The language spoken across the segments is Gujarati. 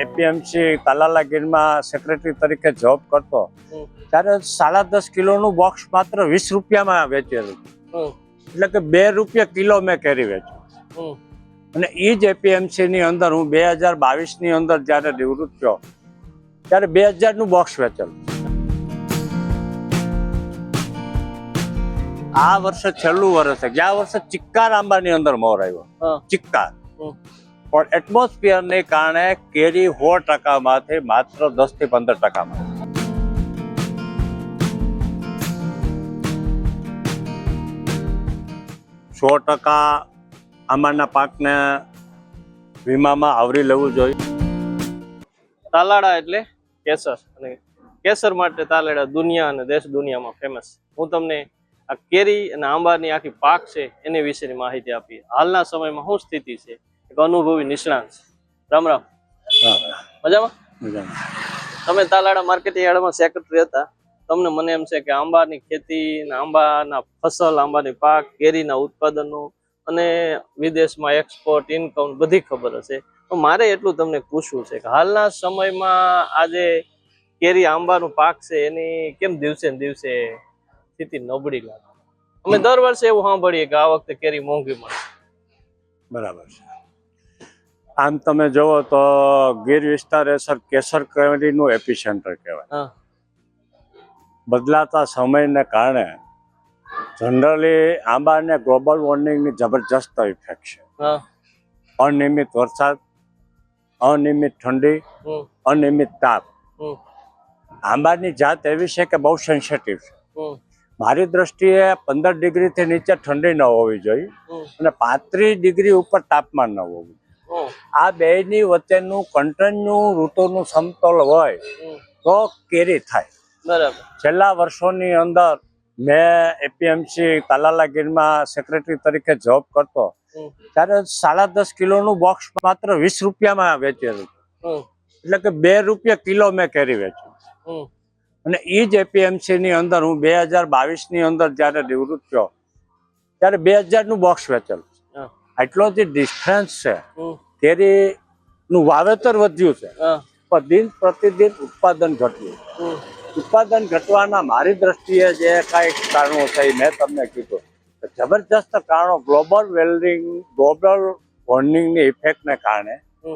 એપીએમસી તાલાલા ગીરમાં સેક્રેટરી તરીકે જોબ કરતો ત્યારે 10.5 કિલોનું બોક્સ માત્ર 20 રૂપિયામાં વેચેલું, એટલે કે 2 રૂપિયા કિલો મેં કેરી વેચ્યું. અને એ જ એપીએમસી ની અંદર હું 2022 ની અંદર જ્યારે નિવૃત્ત થયો ત્યારે 2000 નું બોક્સ વેચેલું. આ વર્ષે છેલ્લું વર્ષ છે. ગયા વર્ષે ચિક્કાર આંબાની અંદર મોર આવ્યો, ચિક્કાર. પણ એટમોસ્ફિયર ને કારણે કેરી 100% માંથી માત્ર 10 થી 15%. સો 100% આંબાના પાકને વીમામાં આવરી લેવું જોઈએ. તાલાળા એટલે કેસર, અને કેસર માટે તાલાળા દુનિયા અને દેશ દુનિયામાં ફેમસ. હું તમને આ કેરી અને આંબાની આખી પાક છે એની વિશેની માહિતી આપી. હાલના સમયમાં શું સ્થિતિ છે, એક અનુભવી નિષ્ણાંત. રામ રામ. મજામાં? તમે તાલાળા માર્કેટિંગ યાર્ડમાં સેક્રેટરી હતા. તમને મને એમ છે કે આંબાની ખેતી, આંબાના ફસલ, આંબાની પાક, કેરીના ઉત્પાદનો અને વિદેશમાં એક્સપોર્ટ, ઇન્કમ બધી ખબર હશે. તો મારે એટલું તમને પૂછવું છે કે હાલના સમયમાં આજે કેરી આંબાનું પાક છે એની કેમ દિવસે ને દિવસે સ્થિતિ નબળી લાગે? અમે દર વર્ષે એવું સાંભળીએ કે આ વખતે કેરી મોંઘી મળે. બરાબર છે. આમ તમે જોવો તો ગીર વિસ્તાર એ કેસર કેરીનું એપિસેન્ટર કહેવાય. બદલાતા સમયને કારણે જનરલી આંબાને ગ્લોબલ વોર્મિંગની જબરજસ્ત ઇફેક્ટ છે. અનિયમિત વરસાદ, અનિયમિત ઠંડી, અનિયમિત તાપ. આંબાની જાત એવી છે કે બહુ સેન્સિટિવ છે. મારી દ્રષ્ટિએ 15 ડિગ્રીથી નીચે ઠંડી ન હોવી જોઈએ અને 35 ડિગ્રી ઉપર તાપમાન ન હોવું જોઈએ. આ બેની વચ્ચેનું કન્ટિન્યુ ઋતુનું સમતોલ હોય તો કેરી થાય. બરાબર. છેલ્લા વર્ષોની અંદર મેં એપીએમસી તાલાલા ગીરમાં સેક્રેટરી તરીકે જોબ કરતો ત્યારે 10.5 કિલોનું બોક્સ માત્ર 20 રૂપિયામાં વેચેલું, એટલે કે 2 રૂપિયા કિલો મેં કેરી વેચ્યું. અને એ જ એપીએમસી ની અંદર હું 2022 ની અંદર જ્યારે નિવૃત્ત થયો ત્યારે 2000 નું બોક્સ વેચેલું. આટલો જે ડિફરન્સ છે. કેરી નું વાવેતર વધ્યું છે પણ દિન પ્રતિદિન ઉત્પાદન ઘટ્યું. ઉત્પાદન ઘટવાના મારી દ્રષ્ટિએ જે કાંઈક કારણો છે મેં તમને કીધું, જબરજસ્ત કારણો ગ્લોબલ વોર્મિંગની ઇફેક્ટને કારણે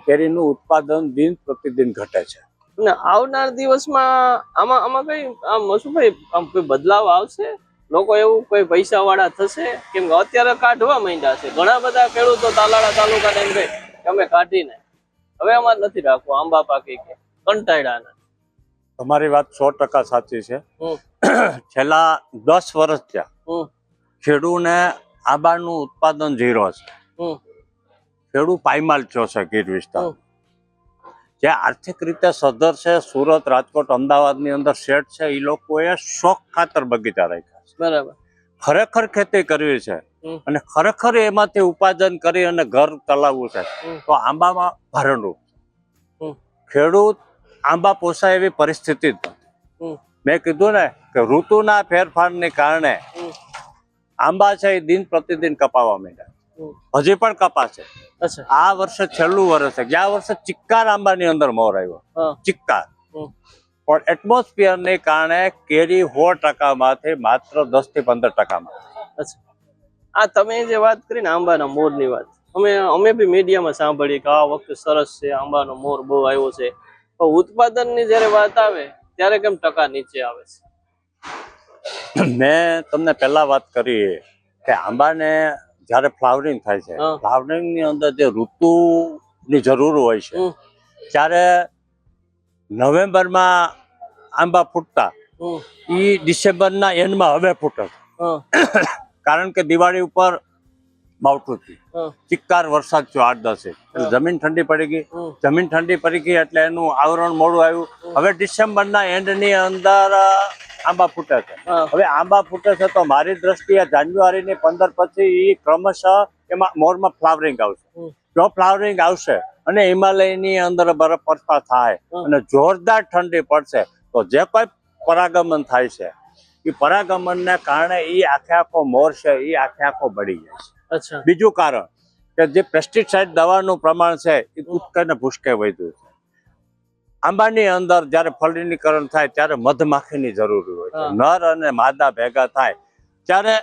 કેરીનું ઉત્પાદન દિન પ્રતિદિન ઘટે છે. અને આવનાર દિવસમાં આમાં કઈ મસુભાઈ કોઈ બદલાવ આવશે? લોકો એવું કોઈ પૈસા વાળા થશે? કેમ કે અત્યારે કાઢવા માંડ્યા છે ઘણા બધા ખેડૂતો તાલાળા તાલુકાના એમ કે અમે કાઢીને હવે અમારે નથી રાખવું આંબા પાકી કે કંટાળ્યા. તમારી વાત 100% સાચી છે. છેલ્લા 10 વર્ષ થયા ખેડૂને આંબાનું ઉત્પાદન 0 છે. ખેડૂ પાયમાલ થયો છે. ગીર વિસ્તાર જે આર્થિક રીતે સદ્ધર છે, સુરત, રાજકોટ, અમદાવાદની અંદર શેઠ છે, એ લોકોએ શોખ ખાતર બગીચા રાખ્યા છે. બરાબર. ખરેખર ખેતી કરવી છે અને ખરેખર એમાંથી ઉપાર્જન કરી અને ઘર ચલાવવું છે તો આંબામાં ભારણરૂપ છે. ખેડૂત આંબા પોસાય એવી પરિસ્થિતિ જ નથી. મેં કીધું ને કે ઋતુના ફેરફારને કારણે આંબા છે એ દિન પ્રતિદિન કપાવા માંડ્યા. હજી પણ કપાશે. આ વર્ષે છેલ્લું વર્ષ છે. ગયા વર્ષે ચિક્કાર આંબાની અંદર મોર આવ્યો, ચિક્કાર. પણ એટમોસ્ફિયર ને કારણે કેરી 100% માંથી માત્ર 10 થી 15%. આ તમે જે વાત કરી ને આંબાના મોરની વાત, અમે બી મીડિયામાં સાંભળી કે આ વખતે સરસ છે, આંબાનો મોર બહુ આવ્યો છે. પણ ઉત્પાદનની જયારે વાત આવે ત્યારે કેમ ટકા નીચે આવે છે? મેં તમને પહેલા વાત કરી કે આંબાને જયારે ફ્લાવરિંગ થાય છે, ફ્લાવરિંગ ની અંદર જે ઋતુની જરૂર હોય છે ત્યારે નવેમ્બરમાં આંબા ફૂટતા એ ડિસેમ્બરના એન્ડમાં હવે ફૂટે. કારણ કે દિવાળી ઉપર માવઠું થયું, ચિક્કાર વરસાદ થયો 8-10 ઇંચ, એટલે જમીન ઠંડી પડી ગઈ. જમીન ઠંડી પડી ગઈ એટલે એનું આવરણ મોડું આવ્યું. હવે ડિસેમ્બરના એન્ડની અંદર આંબા ફૂટે છે. હવે આંબા ફૂટે છે તો મારી દ્રષ્ટિએ જાન્યુઆરીની 15 પછી એ ક્રમશઃ એમાં મોરમાં ફ્લાવરિંગ આવશે. જો ફ્લાવરિંગ આવશે અને હિમાલયની અંદર બરફ વર્ષા થાય અને જોરદાર ઠંડી પડશે તો જે કોઈ પરાગમન થાય છે એ પરાગમનને કારણે એ આખો મોર છે એ આખો બળી જાય છે. બીજું કારણ કે જે પેસ્ટિસાઇડ દવાનું પ્રમાણ છે એ કૂદકે ને ભૂસકે વધ્યું છે. આંબાની અંદર જ્યારે ફળીકરણ થાય ત્યારે મધમાખીની જરૂર હોય છે. નર અને માદા ભેગા થાય ત્યારે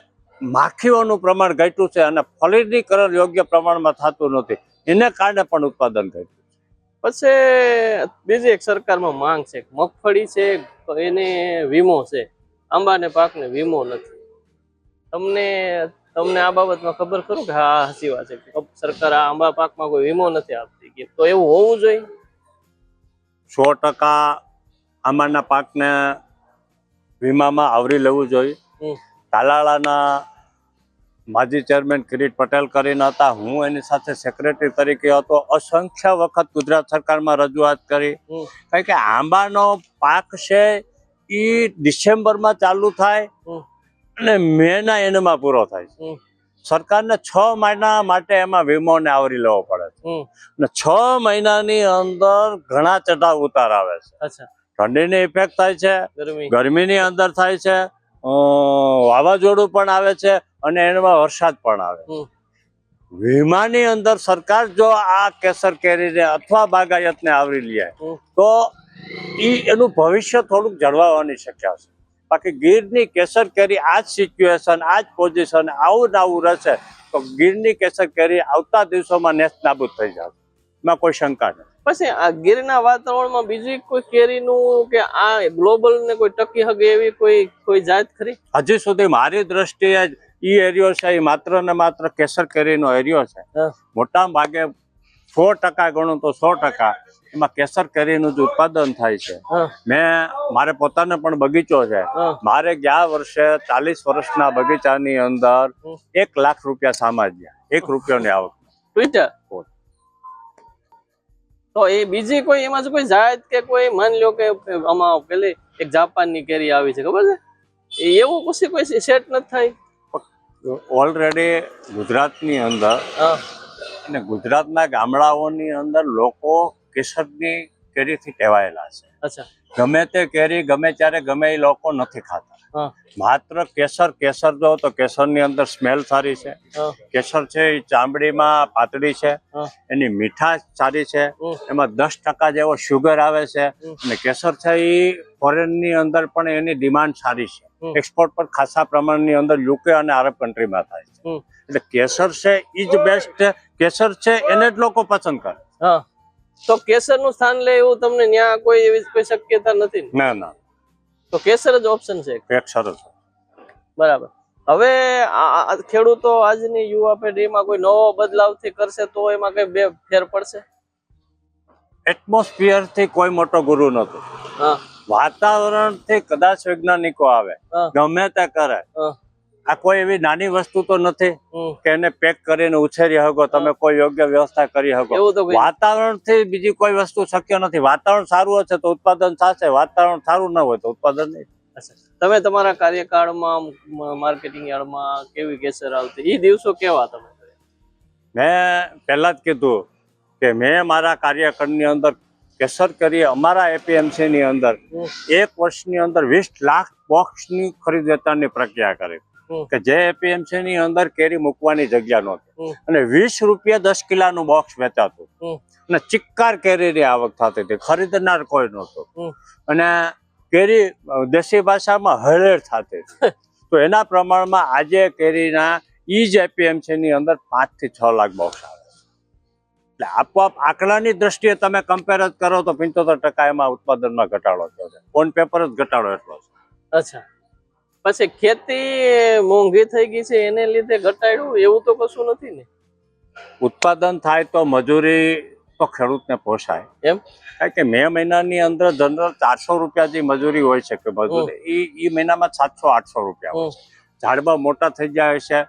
માખીઓનું પ્રમાણ ઘટ્યું છે અને ફળીકરણ યોગ્ય પ્રમાણમાં થતું નથી, એને કારણે પણ ઉત્પાદન ઘટ્યું. પછી બીજી એક સરકારમાં માંગ છે, મગફળી છે એને વીમો છે, આંબાને પાકને વીમો નથી. તમને આ બાબતમાં ખબર ખરું કે હા સાચી વાત છે કે સરકાર આ આંબા પાકમાં કોઈ વીમો નથી આપતી, તો એવું હોવું જોઈએ? 100% આંબાના પાકને વીમામાં આવરી લેવું જોઈએ. તાલાળાના માજી ચેરમેન કિરીટ પટેલ કરીને હતા, હું એની સાથે સેક્રેટરી તરીકે હતો. અસંખ્ય વખત ગુજરાત સરકારમાં રજૂઆત કરી, કારણ કે આંબાનો પાક છે એ ડિસેમ્બરમાં ચાલુ થાય અને મેના એન્ડમાં પૂરો થાય છે. સરકારને 6 મહિના માટે એમાં વીમોને આવરી લેવો પડે છે અને 6 મહિનાની અંદર ઘણા ચઢાવ ઉતાર આવે છે. ઠંડીની ઇફેક્ટ થાય છે, ગરમીની અંદર થાય છે, વાવાઝોડું પણ આવે છે અને એમાં વરસાદ પણ આવે. વીમાની અંદર સરકાર જો આ કેસર કેરીને અથવા બાગાયતને આવરી લે તો એનું ભવિષ્ય થોડુંક જળવાવાની શક્યતા છે. બાકી ગીરની કેસર કેરી આ જ સિચ્યુએશન, આ જ પોઝિશન આવું ને આવું રહેશે તો ગીરની કેસર કેરી આવતા દિવસોમાં નેસ્ત નાબૂદ થઈ જશે, એમાં કોઈ શંકા નથી. પછી આ ગીરના વાતાવરણમાં બીજી કોઈ કેરીનું કે આ ગ્લોબલ ને કોઈ ટકી શકે એવી કોઈ જાત ખરી? હજી સુધી મારી દ્રષ્ટિએ ઈ એરિયો છે એ માત્ર ને માત્ર કેસર કેરીનો એરિયો છે. મોટા ભાગે 100% ગણું તો 100% એમાં કેસર કેરીનું જ ઉત્પાદન થાય છે. મારે પોતાને પણ બગીચો છે. મારે ગયા વર્ષે 40 વર્ષના બગીચાની અંદર 1 લાખ રૂપિયા સામાજ્યા, 1 રૂપિયાની આવક. તો એ બીજી કોઈ એમાં કોઈ જાત કે કોઈ માની લો કે આમાં પેલી એક જાપાનની કેરી આવી છે ખબર છે, એવું પછી કોઈ સેટ નથી થાય? ઓલરેડી ગુજરાતની અંદર અને ગુજરાતના ગામડાઓની અંદર લોકો કેસરની કેરીથી ટેવાયેલા છે. ગમે તે કેરી ગમે ત્યારે ગમે એ લોકો નથી ખાતા. માત્ર કેસર જો તો કેસરની અંદર સ્મેલ સારી છે, કેસર છે એ ચામડીમાં પાતળી છે, એની મીઠાશ સારી છે, એમાં 10% જેવો શુગર આવે છે અને કેસર છે એ ફોરેનની અંદર પણ એની ડિમાન્ડ સારી છે. એક્સપોર્ટ પર ખાસા પ્રમાણની અંદર યુકે અને આરબ કન્ટ્રીમાં થાય છે. એટલે કેસર છે એ જ બેસ્ટ કેસર છે, એને જ લોકો પસંદ કરે. તો કેસરનું સ્થાન લે એવું તમને ન્યા કોઈ એવી કોઈ શક્યતા નથી? ના, તો કેસર જ ઓપ્શન છે. કેસર જ. બરાબર. હવે ખેડૂતો આજની યુવા પેઢીમાં કોઈ નવો બદલાવથી કરશે તો એમાં કઈ બે ફેર પડશે? એટમોસ્ફિયર થી કોઈ મોટો ગુરુ નથી. વાતાવરણ થી કદાચ વૈજ્ઞાનિકો આવે, ગમે તે કરે. આ કોઈ એવી નાની વસ્તુ તો નથી કે એને પેક કરીને ઉછેરી શકો, તમે કોઈ યોગ્ય વ્યવસ્થા કરી શકો. વાતાવરણ થી બીજી કોઈ વસ્તુ શક્ય નથી. વાતાવરણ સારું હશે તો ઉત્પાદન થશે, વાતાવરણ સારું ન હોય તો ઉત્પાદન નહીં. તમે તમારા કાર્યકાળમાં માર્કેટિંગ યાર્ડમાં કેવી કેસર આવતી, એ દિવસો કેવા? મેં પહેલા જ કીધું કે મેં મારા કાર્યકાળની અંદર કેસર કેરી અમારા એપીએમસી ની અંદર 1 વર્ષની અંદર 20 લાખ બોક્સની ખરીદ વેચાણની પ્રક્રિયા કરી કે જે એપીએમસી ની અંદર કેરી મૂકવાની જગ્યા નહોતી અને 20 રૂપિયા 10 કિલોનું બોક્સ વેચાતું અને ચિક્કાર કેરીની આવક થતી હતી. ખરીદનાર કોઈ નહોતો અને કેરી દેશી ભાષામાં હળેર થતી. તો એના પ્રમાણમાં આજે કેરીના ઈ જ એપીએમસી ની અંદર 5 થી 6 લાખ બોક્સ આવે છે. એટલે આપોઆપ આંકડાની દ્રષ્ટિએ તમે કમ્પેર જ કરો તો 75% એમાં ઉત્પાદનમાં ઘટાડો થયો છે. ઓન પેપર જ ઘટાડો એટલો છે. અચ્છા, પછી ખેતી મોંઘી થઈ ગઈ છે એને લીધે ઘટાડ્યું એવું તો કશું નથી ને? ઉત્પાદન થાય તો મજૂરી તો ખેડૂતને પોસાય એમ, કારણ કે મે મહિનાની અંદર જનરલ 400 રૂપિયા જે મજૂરી હોય છે કે મજૂરી એ મહિનામાં 700-800 રૂપિયા હોય છે. ઝાડવા મોટા થઈ જાય છે,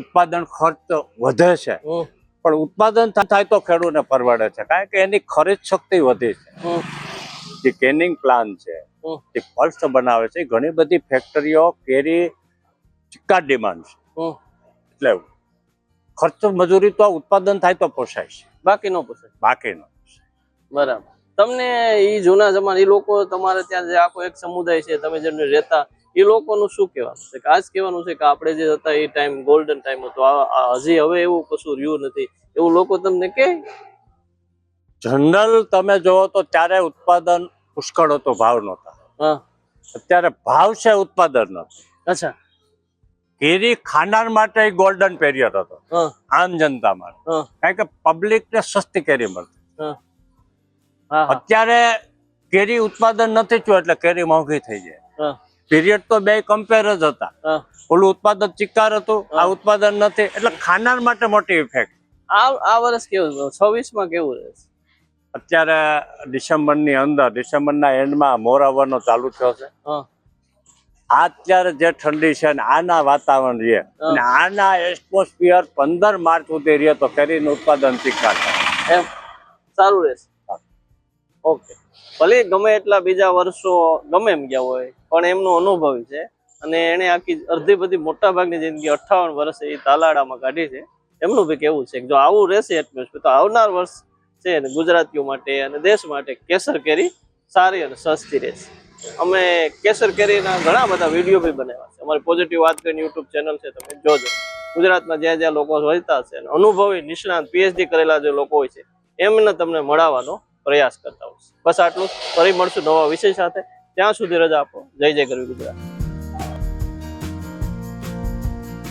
ઉત્પાદન ખર્ચ વધે છે, પણ ઉત્પાદન થાય તો ખેડૂતને પરવડે છે કારણ કે એની ખરીદ શક્તિ વધી છે. જે કેનિંગ પ્લાન છે, જે પલ્સ બનાવે છે, ઘણી બધી ફેક્ટરીઓ કેરી ચિક્કાર ડિમાન્ડ છે. એટલે ખર્ચ મજૂરી તો ઉત્પાદન થાય તો પોસાય છે, બાકી નો પોસાય. બરાબર. તમને ઈ જૂના જમાના એ લોકો તમારે ત્યાં જે આખો એક સમુદાય છે તમે જેમને રહેતા એ લોકોનું શું કહેવાનું છે? કે આજ કહેવાનું છે કે આપણે જે હતા એ ટાઈમ ગોલ્ડન ટાઈમ હતો, હજી હવે એવું કશું રહ્યું નથી એવું લોકો તમને કહે? જનરલ તમે જોવો તો ત્યારે ઉત્પાદન પુષ્કળ હતો, ભાવ નહોતા. હા અત્યારે ભાવ છે, ઉત્પાદન નથી. અચ્છા કેરી ખાનાર માટે ગોલ્ડન પીરિયડ હતો, હા આમ જનતા માટે, હા કારણ કે પબ્લિક ને સસ્તી કેરી મળતી. હા હા હા અત્યારે કેરી ઉત્પાદન નથી થયું એટલે કેરી મોંઘી થઈ જાય. હા પીરિયડ તો બે કમ્પેર જ હતા. હા ઓલું ઉત્પાદન ચિક્કાર હતું, આ ઉત્પાદન નથી, એટલે ખાનાર માટે મોટી ઇફેક્ટ. આ વર્ષ કેવું 26 માં કેવું રહેશે? અત્યારે ડિસેમ્બરની અંદર, ડિસેમ્બરના એન્ડમાં મોર આવવાનો ચાલુ થયો છે. હા અત્યારે જે ઠંડી છે ને આના વાતાવરણ છે, અને આના એટમોસ્ફિયર 15 માર્ચ સુધી રહે તો કેરીનું ઉત્પાદન ચિક્કાર થાય. એમ સારું રહેશે. ઓકે, ભલે ગમે એટલા બીજા વર્ષો ગમે એમ ગયા હોય, પણ એમનો અનુભવી છે અને એને આખી અડધી બધી મોટા ભાગની જિંદગી 58 વર્ષે એ તાલાડામાં કાઢી છે. એમનું બી કેવું છે કે જો આવું રહેશે એટમોસ્ફિયર તો આવનાર વર્ષ છે ને ગુજરાતીઓ માટે અને દેશ માટે કેસર કેરી સારી અને સસ્તી રહેશે. અમે કેસર કેરીના ઘણા બધા વિડીયો બી બનાવ્યા છે. અમારી પોઝિટિવ વાત કરીને યુટ્યુબ ચેનલ છે, તમે જોજો. ગુજરાતમાં જ્યાં જ્યાં લોકો રહેતા છે, અનુભવી નિષ્ણાંત PhD કરેલા જે લોકો હોય છે, એમને તમને મળવાનો પ્રયાસ કરતા હોય છે. બસ આટલું. ફરી મળશું નવા વિષય સાથે. ત્યાં સુધી રજા આપો. જય જય ગરવી ગુજરાત.